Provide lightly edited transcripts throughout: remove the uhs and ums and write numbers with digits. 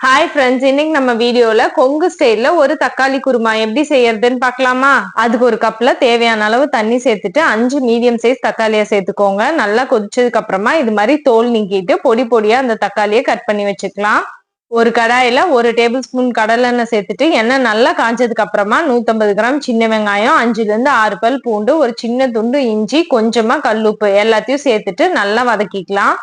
Hi friends, இன்னைக்கு நம்ம வீடியோல கொங்கு ஸ்டைல்ல ஒரு தக்காளி குருமா எப்படி செய்யறதுன்னு பார்க்கலாமா? அதுக்கு ஒரு கப்ல தேவையான அளவு தண்ணி சேர்த்துட்டு 5 மீடியம் சைஸ் தக்காளியை சேர்த்துக்கோங்க. நல்லா கொதிச்சதுக்கு அப்புறமா இது மாதிரி தோல் நீக்கிட்டு பொடி பொடியா அந்த தக்காளியை கட் பண்ணி வச்சுக்கலாம். ஒரு கடாயில 1 டேபிள் ஸ்பூன் கடலெண்ணெய் சேர்த்துட்டு எண்ணெய் நல்லா காஞ்சதுக்கு அப்புறமா 150 கிராம் சின்ன வெங்காயம், 5ல இருந்து 6 பல் பூண்டு, ஒரு சின்ன துண்டு இஞ்சி, கொஞ்சமா கல்லுப்பு எல்லாத்தையும் சேர்த்துட்டு நல்லா வதக்கிக்கலாம்.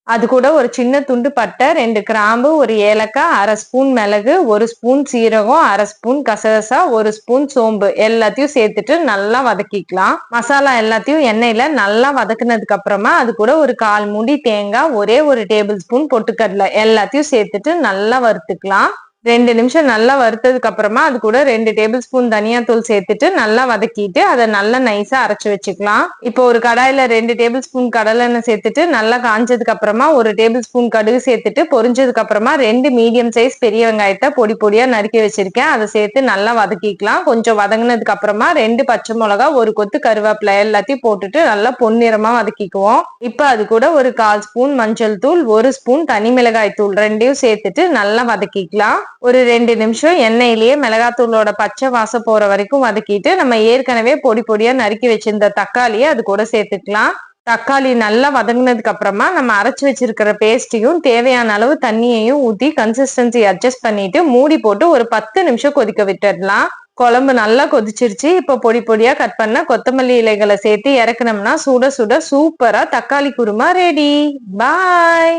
அது கூட ஒரு சின்ன துண்டு பட்டை, 2 கிராம்பு, ஒரு ஏலக்காய், 1/2 ஸ்பூன் மிளகு, 1 ஸ்பூன் சீரகம், 1/2 ஸ்பூன் கசகசா, 1 ஸ்பூன் சோம்பு எல்லாத்தையும் சேர்த்துட்டு நல்லா வதக்கிக்கலாம். மசாலா எல்லாத்தையும் எண்ணெயில நல்லா வதக்குனதுக்கு அப்புறமா அது கூட ஒரு 1/4 மூடி தேங்காய், ஒரே ஒரு டேபிள் ஸ்பூன் பொட்டுக்கடலை எல்லாத்தையும் சேர்த்துட்டு நல்லா வறுத்துக்கலாம். 2 நிமிஷம் நல்லா வறுத்ததுக்கு அப்புறமா அது கூட 2 டேபிள் ஸ்பூன் தனியாத்தூள் சேர்த்துட்டு நல்லா வதக்கிட்டு அதை நல்லா நைஸா அரைச்சு வச்சுக்கலாம். இப்போ ஒரு கடாயில 2 டேபிள் ஸ்பூன் கடலெண்ணெய் சேர்த்துட்டு நல்லா காஞ்சதுக்கு அப்புறமா 1 டேபிள் ஸ்பூன் கடுகு சேர்த்துட்டு பொரிஞ்சதுக்கு அப்புறமா 2 மீடியம் சைஸ் பெரிய வெங்காயத்தை பொடி பொடியா நறுக்கி வச்சிருக்கேன். அதை சேர்த்து நல்லா வதக்கிக்கலாம். கொஞ்சம் வதங்கினதுக்கு அப்புறமா 2 பச்சை மிளகா, 1 கொத்து கருவேப்பிலை எல்லாத்தையும் போட்டுட்டு நல்லா பொன்னிறமா வதக்கிக்குவோம். இப்போ அது கூட ஒரு 1/4 ஸ்பூன் மஞ்சள் தூள், 1 ஸ்பூன் தனி மிளகாய் தூள் ரெண்டையும் சேர்த்துட்டு நல்லா வதக்கிக்கலாம். ஒரு 2 நிமிஷம் எண்ணெயிலேயே மிளகாத்தூளோட பச்சை வாசம் போற வரைக்கும் வதக்கிட்டு நம்ம ஏற்கனவே பொடி பொடியா நறுக்கி வச்சிருந்த தக்காளியை அது கூட சேர்த்துக்கலாம். தக்காளி நல்லா வதங்கினதுக்கு அப்புறமா நம்ம அரைச்சு வச்சிருக்கிற பேஸ்டையும் தேவையான அளவு தண்ணியையும் ஊத்தி கன்சிஸ்டன்சி அட்ஜஸ்ட் பண்ணிட்டு மூடி போட்டு ஒரு 10 நிமிஷம் கொதிக்க விட்டுடலாம். குழம்பு நல்லா கொதிச்சிருச்சு. இப்ப பொடி பொடியா கட் பண்ண கொத்தமல்லி இலைகளை சேர்த்து இறக்குனோம்னா சுட சுட சூப்பரா தக்காளி குருமா ரெடி. பாய்.